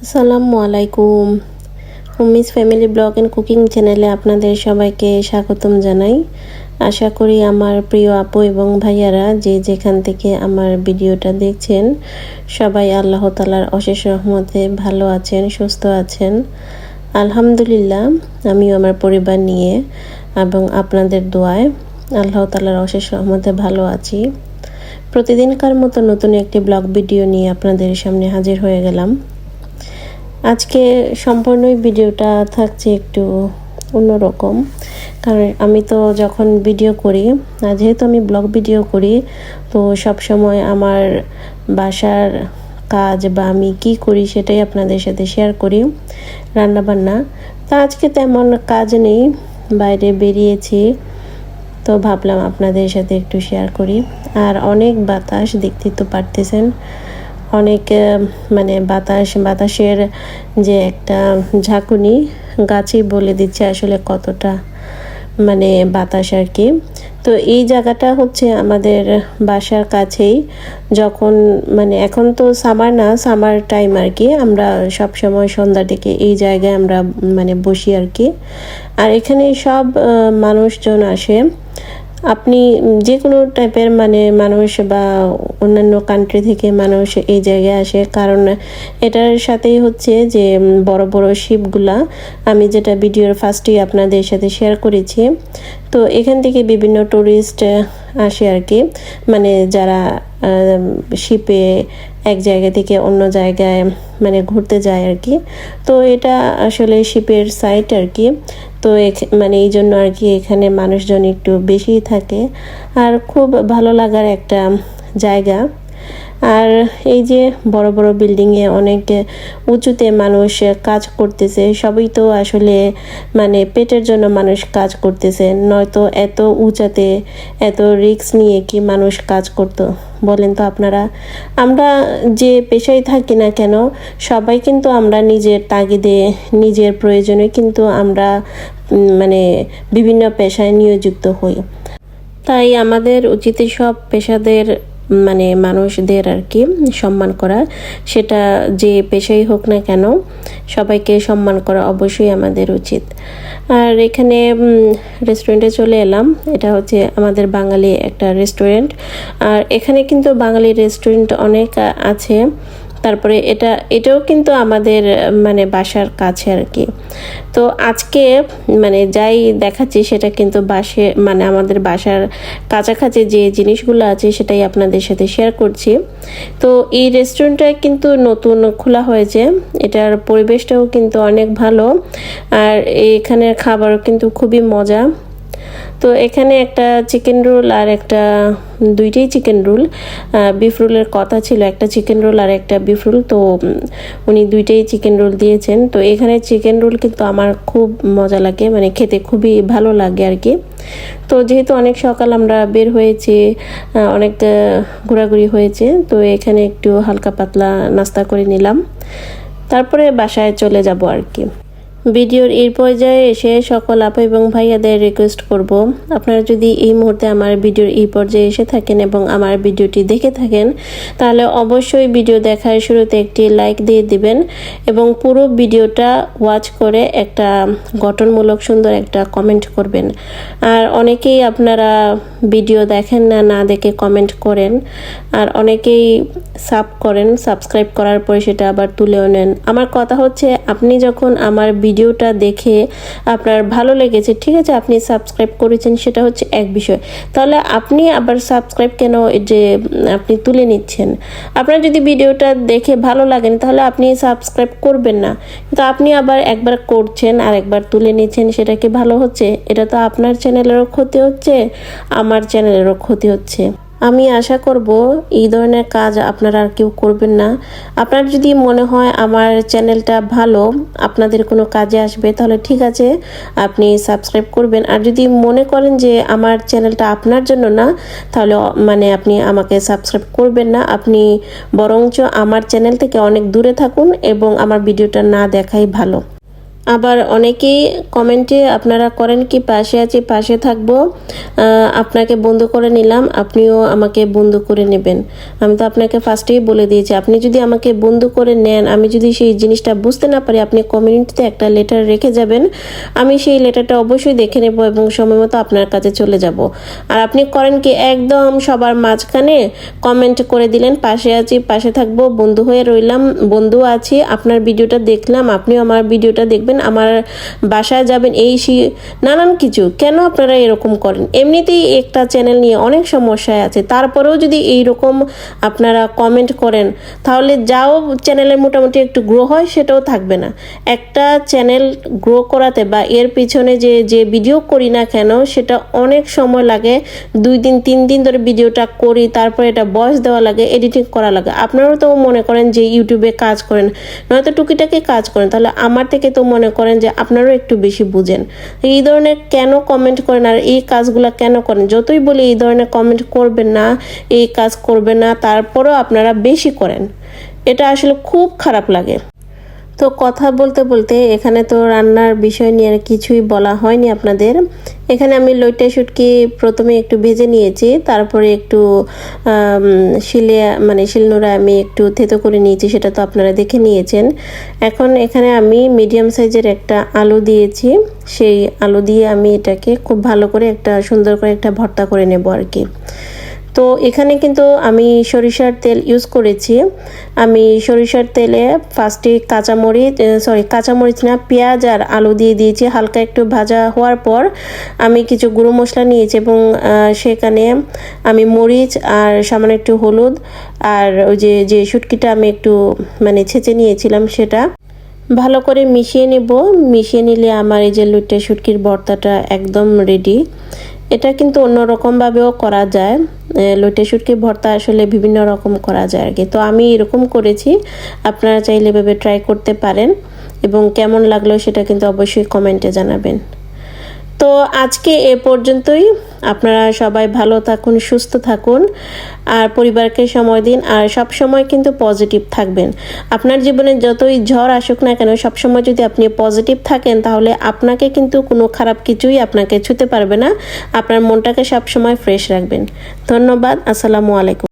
আসসালামু আলাইকুম। Ummis family blog and cooking চ্যানেলে আপনাদের সবাইকে স্বাগতম জানাই। আশা করি আমার প্রিয় আপু এবং ভাইয়ারা যে যেখান থেকে আমার ভিডিওটা দেখছেন সবাই আল্লাহ তাআলার অশেষ রহমতে ভালো আছেন, সুস্থ আছেন। আলহামদুলিল্লাহ আমিও আমার পরিবার নিয়ে এবং আপনাদের দোয়ায় আল্লাহ তাআলার অশেষ রহমতে ভালো আছি। প্রতিদিনকার মতো নতুন একটি ব্লগ ভিডিও নিয়ে আপনাদের সামনে হাজির হয়ে গেলাম। আজকে সম্পূর্ণ ভিডিওটা থাকছে একটু অন্যরকম, কারণ আমি তো যখন ভিডিও করি, যেহেতু আমি ব্লগ ভিডিও করি, তো সব সময় আমার বাসার কাজ বা আমি কি করি সেটাই আপনাদের সাথে শেয়ার করি, রান্না বান্না। তা আজকে তেমন কাজ নেই, বাইরে বেরিয়েছি, তো ভাবলাম আপনাদের সাথে একটু শেয়ার করি। আর অনেক বাতাস, দেখতে তো পারতেছেন, অনেক মানে বাতাসের যে একটা ঝাঁকুনি গাছই বলে দিচ্ছে আসলে কতটা মানে বাতাস আর কি। তো এই জায়গাটা হচ্ছে আমাদের বাসার কাছেই। যখন মানে এখন তো সামার না, সামার টাইম আর কি, আমরা সব সময় সন্ধ্যা থেকে এই জায়গায় আমরা মানে বসি আর কি। আর এখানে সব মানুষজন আসে, আপনি যে কোনো টাইপের মানে মানুষ বা অন্যান্য কান্ট্রি থেকে মানুষ এই জায়গায় আসে, কারণ এটার সাথেই হচ্ছে যে বড় বড় শিপগুলা, আমি যেটা ভিডিওর ফার্স্টেই আপনাদের সাথে শেয়ার করেছি। তো এখান থেকে বিভিন্ন টুরিস্ট আসে আর কি, মানে যারা শিপে এক জায়গা থেকে অন্য জায়গায় মানে ঘুরতে যায় আর কি। তো এটা আসলে শিপের সাইট আর কি। তো মানে এই জন্য আর কি এখানে মানুষজন একটু বেশিই থাকে, আর খুব ভালো লাগার একটা জায়গা। আর এই যে বড় বড় বিল্ডিংয়ে অনেক উঁচুতে মানুষ কাজ করতেছে, সবই তো আসলে মানে পেটের জন্য মানুষ কাজ করতেছে, নয়তো এত উঁচাতে এত রিস্ক নিয়ে কি মানুষ কাজ করতো বলেন তো আপনারা। আমরা যে পেশায় থাকি না কেন, সবাই কিন্তু আমরা নিজের তাগিদে নিজের প্রয়োজনে কিন্তু আমরা মানে বিভিন্ন পেশায় নিয়োজিত হই। তাই আমাদের উচিত সব পেশাদের মানে মানুষদের আর কি সম্মান করা, সেটা যে পেশাই হোক না কেন সবাইকে সম্মান করা অবশ্যই আমাদের উচিত। আর এখানে রেস্টুরেন্টে চলে এলাম, এটা হচ্ছে আমাদের বাঙালি একটা রেস্টুরেন্ট। আর এখানে কিন্তু বাঙালি রেস্টুরেন্ট অনেক আছে। তারপরে এটাও কিন্তু আমাদের মানে বাসার কাছে আর কি। তো আজকে মানে যাই দেখাচ্ছি সেটা কিন্তু মানে আমাদের বাসার কাছাকাছি যে জিনিসগুলো আছে সেটাই আপনাদের সাথে শেয়ার করছি। তো এই রেস্টুরেন্টটা কিন্তু নতুন খোলা হয়েছে, এটার পরিবেশটাও কিন্তু অনেক ভালো, আর এখানের খাবারও কিন্তু খুবই মজা। তো এখানে একটা চিকেন রোল আর একটা দুইটাই চিকেন রোল, বিফ রোলের কথা ছিল, একটা চিকেন রোল আর একটা বিফ রোল, তো উনি দুইটাই চিকেন রোল দিয়েছেন। তো এখানে চিকেন রোল কিন্তু আমার খুব মজা লাগে, মানে খেতে খুবই ভালো লাগে আর কি। তো যেহেতু অনেক সকাল আমরা বের হয়েছি, অনেক ঘোরাঘুরি হয়েছে, তো এখানে একটু হালকা পাতলা নাস্তা করে নিলাম, তারপরে বাসায় চলে যাব আর কি। ভিডিওর এই পর্যায়ে এসে সকল আপু এবং ভাইয়াদের রিকোয়েস্ট করব, আপনারা যদি এই মুহূর্তে আমার ভিডিওর এই পর্যায়ে এসে থাকেন এবং আমার ভিডিওটি দেখে থাকেন, তাহলে অবশ্যই ভিডিও দেখার শুরুতে একটি লাইক দিয়ে দিবেন এবং পুরো ভিডিওটা ওয়াচ করে একটা গঠনমূলক সুন্দর একটা কমেন্ট করবেন। আর অনেকেই আপনারা ভিডিও দেখেন না, না দেখে কমেন্ট করেন, আর অনেকেই সাবস্ক্রাইব করার পরে সেটা আবার তুলেও নেন। আমার কথা হচ্ছে, আপনি যখন আমার ভিডিওটা দেখে আপনার ভালো লেগেছে, ঠিক আছে, আপনি সাবস্ক্রাইব করেছেন, সেটা হচ্ছে এক বিষয়, তাহলে আপনি আবার সাবস্ক্রাইব কেন যে আপনি তুলে নিচ্ছেন? আপনার যদি ভিডিওটা দেখে ভালো লাগেন তাহলে আপনি সাবস্ক্রাইব করবেন না, কিন্তু আপনি আবার একবার করছেন আর একবার তুলে নিচ্ছেন, সেটা কি ভালো হচ্ছে? এটা তো আপনার চ্যানেলেরও ক্ষতি হচ্ছে, আমার চ্যানেলেরও ক্ষতি হচ্ছে। আমি আশা করব এই ধরনের কাজ আপনারা আর কেউ করবেন না। আপনার যদি মনে হয় আমার চ্যানেলটা ভালো, আপনাদের কোনো কাজে আসবে, তাহলে ঠিক আছে, আপনি সাবস্ক্রাইব করবেন। আর যদি মনে করেন যে আমার চ্যানেলটা আপনার জন্য না, তাহলে মানে আপনি আমাকে সাবস্ক্রাইব করবেন না, আপনি বরঞ্চ আমার চ্যানেল থেকে অনেক দূরে থাকুন এবং আমার ভিডিওটা না দেখাই ভালো। আবার অনেকেই কমেন্টে আপনারা করেন কি পাশে আছি পাশে থাকবো, আপনাকে বন্ধু করে নিলাম, আপনিও আমাকে বন্ধু করে নেবেন। আমি তো আপনাকে ফার্স্টেই বলে দিয়েছি, আপনি যদি আমাকে বন্ধু করে নেন, আমি যদি সেই জিনিসটা বুঝতে না পারি, আপনি কমিউনিটিতে একটা লেটার রেখে যাবেন, আমি সেই লেটারটা অবশ্যই দেখে নেব এবং সময় মতো আপনার কাছে চলে যাব। আর আপনি করেন কি একদম সবার মাঝখানে কমেন্ট করে দিলেন পাশে আছি পাশে থাকবো, বন্ধু হয়ে রইলাম, বন্ধু আছি, আপনার ভিডিওটা দেখলাম, আপনিও আমার ভিডিওটা দেখবেন, আমার বাসায় যাবেন, নানান কিছু। কেন আপনারা এরকম করেন? এমনিতেই একটা চ্যানেল নিয়ে অনেক সমস্যায় আছে, তারপরেও যদি এইরকম আপনারা কমেন্ট করেন তাহলে যাও চ্যানেলের মোটামুটি একটু গ্রো হয় সেটাও থাকবে না। একটা চ্যানেল গ্রো করাতে বা এর পিছনে যে ভিডিও করি না কেন সেটা অনেক সময় লাগে, 2 দিন 3 দিন ধরে ভিডিওটা করি, তারপরে এটা ভয়েস দেওয়া লাগে, এডিটিং করা লাগে। আপনারাও তো মনে করেন যে ইউটিউবে কাজ করেন, নয়তো টুকিটাকি কাজ করেন, তাহলে আমার থেকে তো মনে করেন যে আপনারাও একটু বেশি বুঝেন। এই ধরনের কেন কমেন্ট করেন আর এই কাজগুলো কেন করেন? যতই বলি এই ধরনের কমেন্ট করবেন না, এই কাজ করবেন না, তারপরেও আপনারা বেশি করেন, এটা আসলে খুব খারাপ লাগে। তো কথা বলতে বলতে এখানে তো রান্নার বিষয় নিয়ে আর কিছুই বলা হয়নি আপনাদের। এখানে আমি লইট্টা শুটকি প্রথমে একটু ভেজে নিয়েছি, তারপরে একটু শিলনোড়ায় আমি একটু থেতো করে নিয়েছি, সেটা তো আপনারা দেখে নিয়েছেন। এখন এখানে আমি মিডিয়াম সাইজের একটা আলু দিয়েছি, সেই আলু দিয়ে আমি এটাকে খুব ভালো করে একটা সুন্দর করে একটা ভর্তা করে নেব আর কি। তো এখানে কিন্তু আমি সরিষার তেল ইউজ করেছি। আমি সরিষার তেলে ফার্স্টে কাঁচামরিচ না, পেঁয়াজ আর আলু দিয়ে দিয়েছি। হালকা একটু ভাজা হওয়ার পর আমি কিছু গুঁড়ো মশলা নিয়েছি এবং সেখানে আমি মরিচ আর সামান্য একটু হলুদ আর ওই যে শুটকিটা আমি একটু ছেঁচে নিয়েছিলাম সেটা ভালো করে মিশিয়ে নেব। মিশিয়ে নিলে আমার এই যে লইট্টা শুটকির ভর্তাটা একদম রেডি। এটা কিন্তু অন্যরকমভাবেও করা যায়, লইট্টা শুটকির ভর্তা আসলে বিভিন্ন রকম করা যায় আর কি। তো আমি এরকম করেছি, আপনারা চাইলে এভাবে ট্রাই করতে পারেন এবং কেমন লাগলো সেটা কিন্তু অবশ্যই কমেন্টে জানাবেন। তো আজকে এ পর্যন্তই। আপনারা সবাই ভালো থাকুন, সুস্থ থাকুন আর পরিবারকে সময় দিন, আর সব সময় কিন্তু পজিটিভ থাকবেন। আপনার জীবনে যতই ঝড় আসুক না কেন, সব সময় যদি আপনি পজিটিভ থাকেন তাহলে আপনাকে কিন্তু কোনো খারাপ কিছুই আপনাকে ছুঁতে পারবে না। আপনার মনটাকে সব সময় ফ্রেশ রাখবেন। ধন্যবাদ। আসসালামু আলাইকুম।